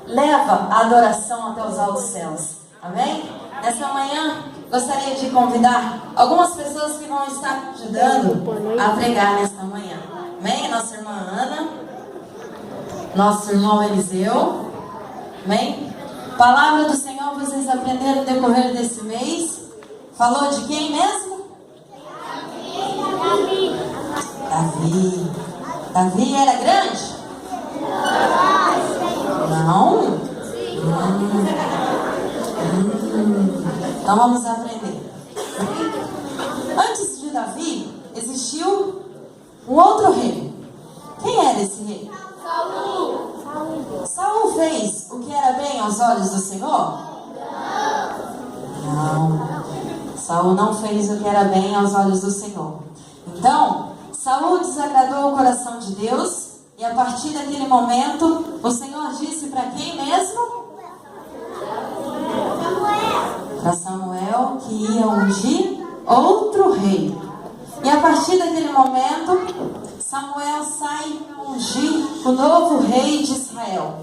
leva a adoração até os altos céus. Amém? Nessa manhã, gostaria de convidar algumas pessoas que vão estar ajudando a pregar nesta manhã. Amém? Nossa irmã Ana, nosso irmão Eliseu. Amém? Palavra do Senhor, vocês aprenderam no decorrer desse mês. Falou de quem mesmo? Davi. Davi era grande? Não? Então vamos aprender. Antes de Davi, existiu um outro rei. Quem era esse rei? Saul. Saul fez o que era bem aos olhos do Senhor? Não. Saul não fez o que era bem aos olhos do Senhor. Então, Saul desagradou o coração de Deus. E a partir daquele momento, o Senhor disse para quem mesmo? Para Samuel, que ia ungir outro rei. E a partir daquele momento, Samuel sai para ungir o novo rei de Israel.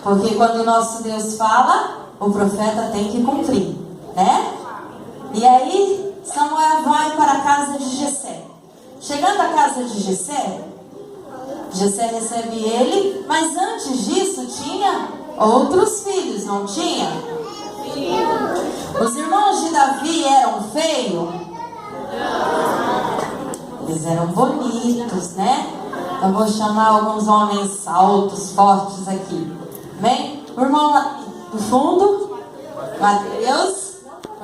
Porque quando o nosso Deus fala, o profeta tem que cumprir, né? E aí, Samuel vai para a casa de Jessé. Chegando à casa de Jessé, Jessé recebe ele, mas antes disso tinha outros filhos, não tinha? Os irmãos de Davi eram feios? Eles eram bonitos, né? Eu vou chamar alguns homens altos, fortes aqui. Amém? O irmão ali do fundo, Mateus.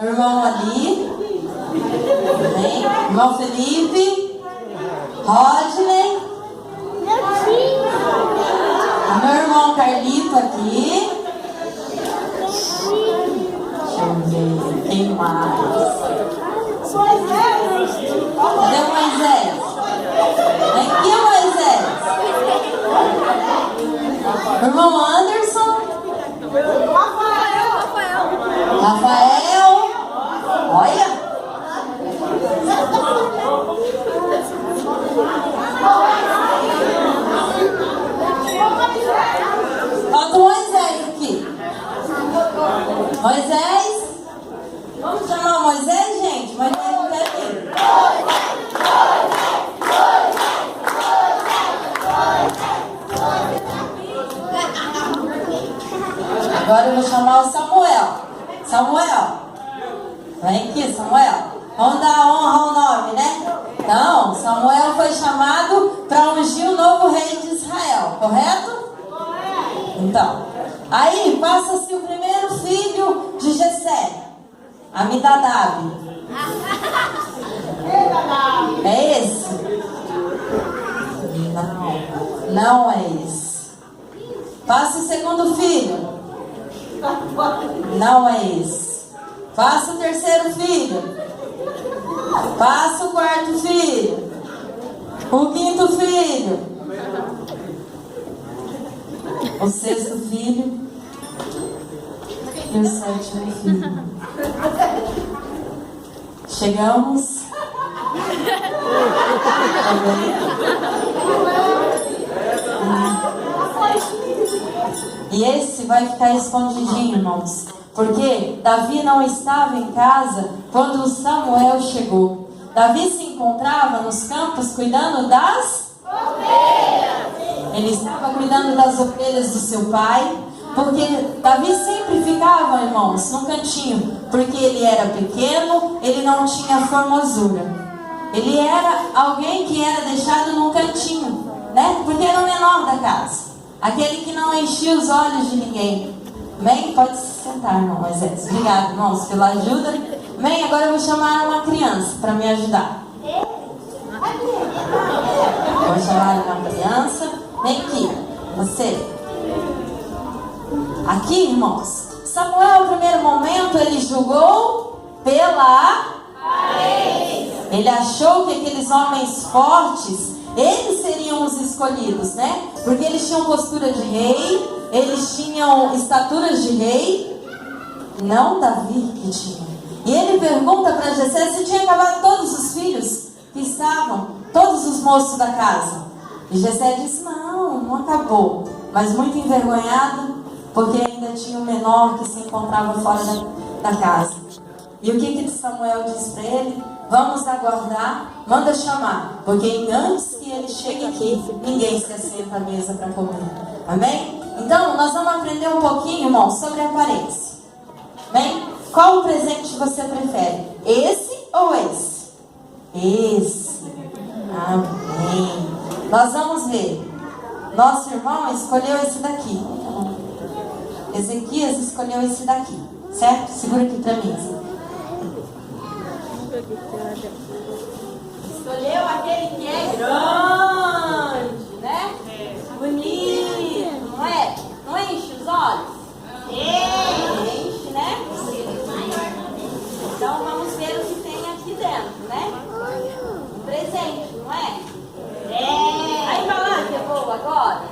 O irmão ali. Amém? Irmão Felipe. Rodney. Meu irmão Carlito aqui. Deixa eu ver. Quem mais? Cadê o Moisés? Aqui o Moisés. Irmão Anderson. Rafael. Olha. Falta o Moisés aqui. Moisés. Vamos chamar o Moisés, gente? Moisés não quer vir. Agora eu vou chamar o Samuel. Samuel. Vem aqui, Samuel. Vamos dar honra ao nome, né? Então, Samuel foi chamado para ungir o novo rei de Israel, correto? Então, aí passa-se o primeiro filho de Jessé, Aminadab. É esse? Não é esse. Passa o segundo filho. Não é esse. Passa o terceiro filho. Passa o quarto filho. O quinto filho. O sexto filho. E o sétimo filho. Chegamos. E esse vai ficar escondidinho, irmãos. Porque Davi não estava em casa quando Samuel chegou. Davi se encontrava nos campos cuidando das ovelhas. Ele estava cuidando das ovelhas do seu pai. Porque Davi sempre ficava, irmãos, num cantinho. Porque ele era pequeno, ele não tinha formosura. Ele era alguém que era deixado num cantinho, né? Porque era o menor da casa. Aquele que não enchia os olhos de ninguém. Amém? Pode se sentar, irmão Moisés. Obrigado, irmãos, pela ajuda. Amém? Agora eu vou chamar uma criança para me ajudar. Vou chamar uma criança. Vem aqui, você. Aqui, irmãos. Samuel, no primeiro momento, ele julgou pela aparência. Ele achou que aqueles homens fortes, eles seriam os escolhidos, né? Porque eles tinham postura de rei, eles tinham estaturas de rei. Não Davi que tinha. E ele pergunta para Jessé se tinha acabado todos os filhos que estavam, todos os moços da casa. E Jessé diz, não acabou. mas muito envergonhado, porque ainda tinha um menor que se encontrava fora da casa. E o que Samuel diz para ele? Vamos aguardar, manda chamar, porque antes que ele chegue aqui, ninguém se assenta à mesa para comer. Amém? Então, nós vamos aprender um pouquinho, irmão, sobre a aparência. Amém? Qual o presente você prefere? Esse ou esse? Esse. Amém. Nós vamos ver. Nosso irmão escolheu esse daqui. Ezequias escolheu esse daqui. Certo? Segura aqui para mim. Escolheu aquele que é grande, né? Bonito, não é? Não enche os olhos? Enche, né? Então vamos ver o que tem aqui dentro, né? Um presente, não é? A embalagem é boa agora?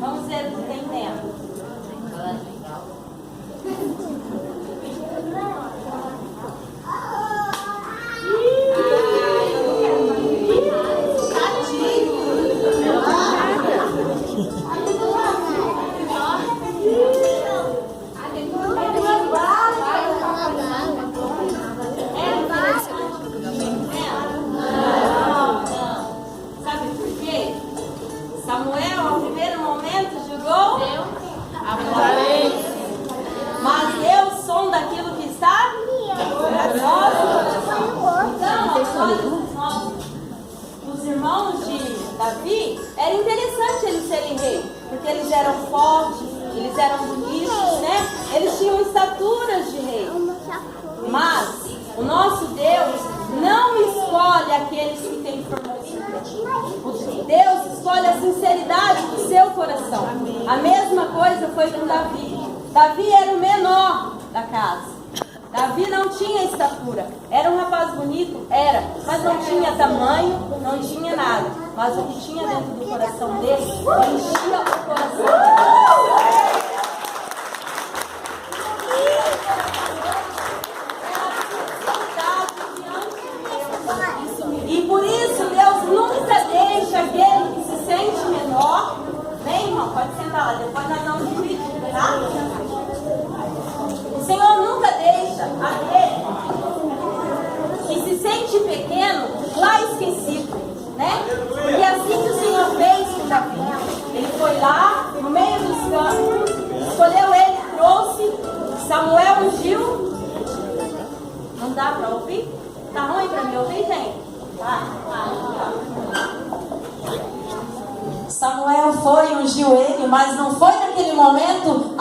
Vamos ver o que tem dentro. Mas Deus sonda daquilo que está então, os irmãos de Davi, era interessante eles serem reis, porque eles eram fortes, eles eram bonitos, né? Eles tinham estaturas de rei. Mas o nosso Deus não escolhe aqueles que têm formosura. Deus escolhe a sinceridade do seu coração. A mesma coisa foi com Davi. Davi era o menor da casa. Davi não tinha estatura. Era um rapaz bonito? Era. Mas não tinha tamanho, não tinha nada. Mas o que tinha dentro do coração dele enchia o coração dele. E por isso Deus nunca deixa aquele que se sente menor. Vem, irmão, pode sentar lá. Depois nós vamos dividir, tá? O Senhor nunca deixa aquele que se sente pequeno lá esquecido, né? E assim que o Senhor fez com Davi. Ele foi lá, no meio dos campos, escolheu ele, trouxe, Samuel ungiu. Não dá para ouvir? Tá ruim para me ouvir, gente? Samuel foi, ungiu ele, mas não foi naquele momento,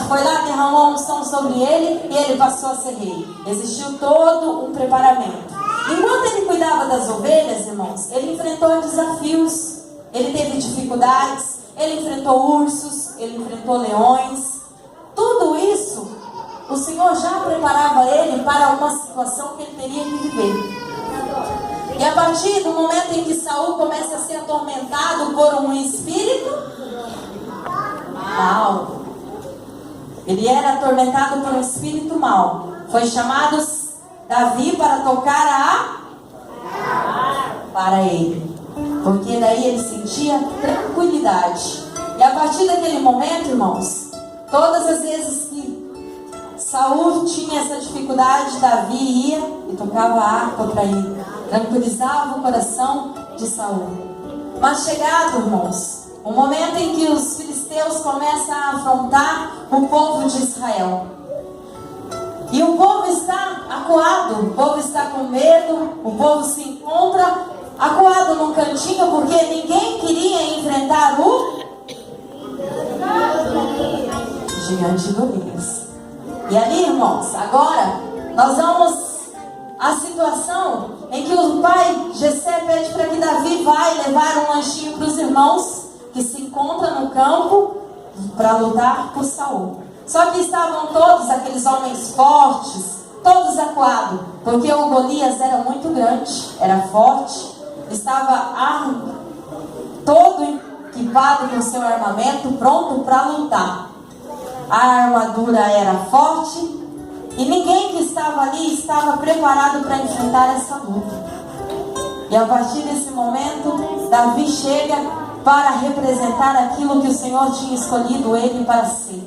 foi lá, derramou a unção sobre ele e ele passou a ser rei. Existiu todo um preparamento. Enquanto ele cuidava das ovelhas, irmãos, ele enfrentou desafios, ele teve dificuldades, ele enfrentou ursos, ele enfrentou leões. Tudo isso, o Senhor já preparava ele para uma situação que ele teria que viver. E a partir do momento em que Saul começa a ser atormentado por um espírito mau, ele era atormentado por um espírito mau. Foi chamado Davi para tocar para ele, porque daí ele sentia tranquilidade. E a partir daquele momento, irmãos, todas as vezes que Saul tinha essa dificuldade, Davi ia e tocava a harpa para ele, tranquilizava o coração de Saul. Mas chegado, irmãos, o momento em que os filisteus começam a afrontar o povo de Israel, e o povo está acuado, o povo está com medo, o povo se encontra acuado num cantinho, porque ninguém queria enfrentar o gigante de Golias. E ali, irmãos, agora nós vamos à situação em que o pai Jessé pede para que Davi vai levar um lanchinho para os irmãos que se encontram no campo para lutar por Saul. Só que estavam todos aqueles homens fortes, todos acuados, porque o Golias era muito grande, era forte, estava todo equipado com seu armamento, pronto para lutar. A armadura era forte e ninguém que estava ali estava preparado para enfrentar essa luta. E a partir desse momento, Davi chega para representar aquilo que o Senhor tinha escolhido ele para ser.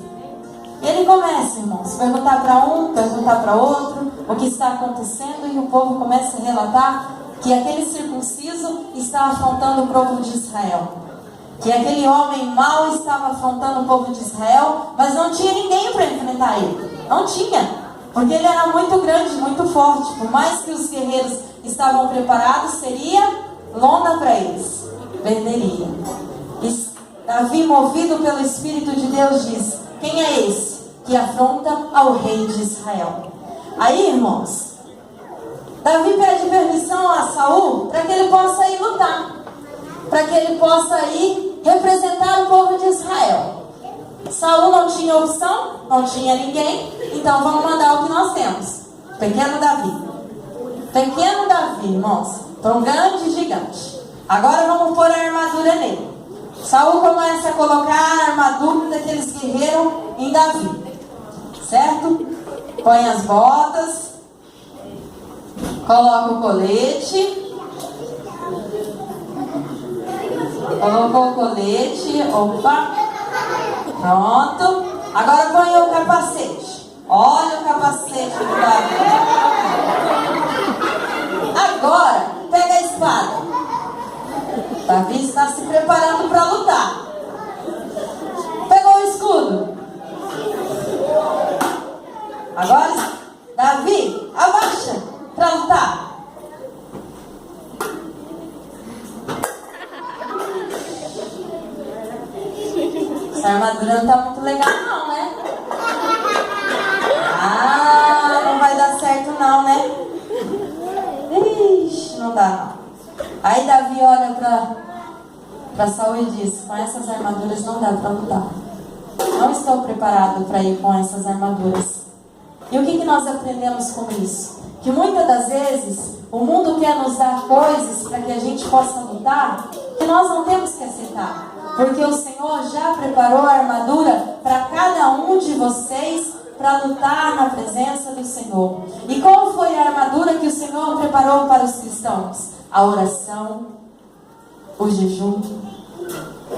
Ele começa, irmãos, perguntar para um, perguntar para outro o que está acontecendo, e o povo começa a relatar que aquele circunciso está afrontando o povo de Israel, que aquele homem mau estava afrontando o povo de Israel, mas não tinha ninguém para enfrentar ele. Não tinha, porque ele era muito grande, muito forte. Por mais que os guerreiros estavam preparados, seria lona para eles, perderia. E Davi, movido pelo Espírito de Deus, diz: quem é esse que afronta ao rei de Israel? Aí, irmãos, Davi pede permissão a Saul para que ele possa ir lutar, para que ele possa ir representar o povo de Israel. Saul não tinha opção, não tinha ninguém, então vamos mandar o que nós temos: pequeno Davi. Pequeno Davi, irmãos, para um grande gigante. Agora vamos pôr a armadura nele. Saul começa a colocar a armadura daqueles guerreiros em Davi, certo? Põe as botas, coloca o colete, colocou o colete, opa, pronto. Agora põe o capacete. Olha o capacete do Davi. Agora pega a espada. Davi está se preparando para lutar. Pegou o escudo. Agora, Davi, abaixa para lutar. Essa armadura não está muito legal não, né? Ah, não vai dar certo não, né? Ixi, não dá não. Aí Davi olha para Saul e diz: com essas armaduras não dá para lutar. Não estou preparado para ir com essas armaduras. E o que nós aprendemos com isso? Que muitas das vezes o mundo quer nos dar coisas para que a gente possa lutar, que nós não temos que aceitar. Porque o Senhor já preparou a armadura para cada um de vocês, para lutar na presença do Senhor. E qual foi a armadura que o Senhor preparou para os cristãos? A oração, o jejum,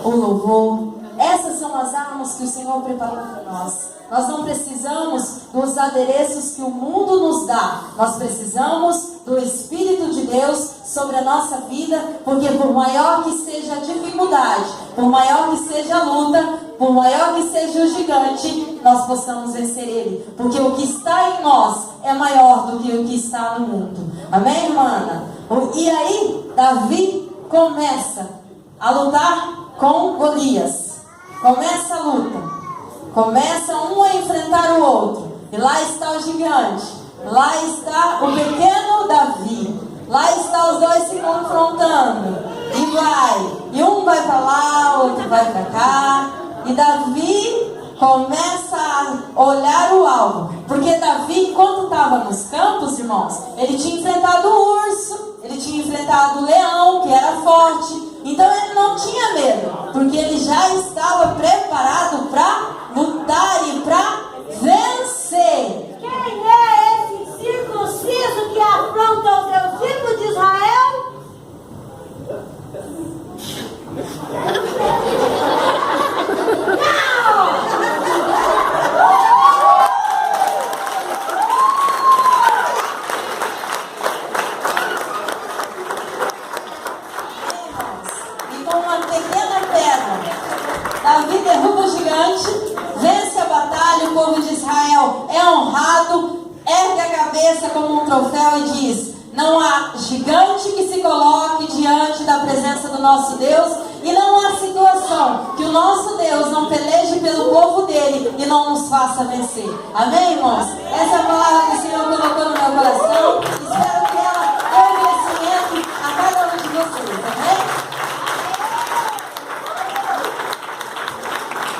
o louvor. Essas são as armas que o Senhor preparou para nós. Nós não precisamos dos adereços que o mundo nos dá. Nós precisamos do Espírito de Deus sobre a nossa vida, porque por maior que seja a dificuldade, por maior que seja a luta, por maior que seja o gigante, nós possamos vencer ele. Porque o que está em nós é maior do que o que está no mundo. Amém, irmã? E aí, Davi começa a lutar com Golias. Começa a luta. Começa um a enfrentar o outro. E lá está o gigante. Lá está o pequeno Davi. Lá está os dois se confrontando. E vai. E um vai para lá, o outro vai para cá. E Davi começa a olhar o alvo. Porque Davi, quando estava nos campos, irmãos, ele tinha enfrentado o urso. Ele tinha enfrentado o leão, que era forte. Então ele não tinha medo, porque ele já estava preparado para lutar e para vencer. Quem é esse circunciso que afronta o teu filho de Israel? Davi derruba o gigante, vence a batalha, o povo de Israel é honrado, ergue a cabeça como um troféu e diz: não há gigante que se coloque diante da presença do nosso Deus, e não há situação que o nosso Deus não peleje pelo povo dele e não nos faça vencer. Amém, irmãos? Essa é a palavra que o Senhor colocou no meu coração. Espero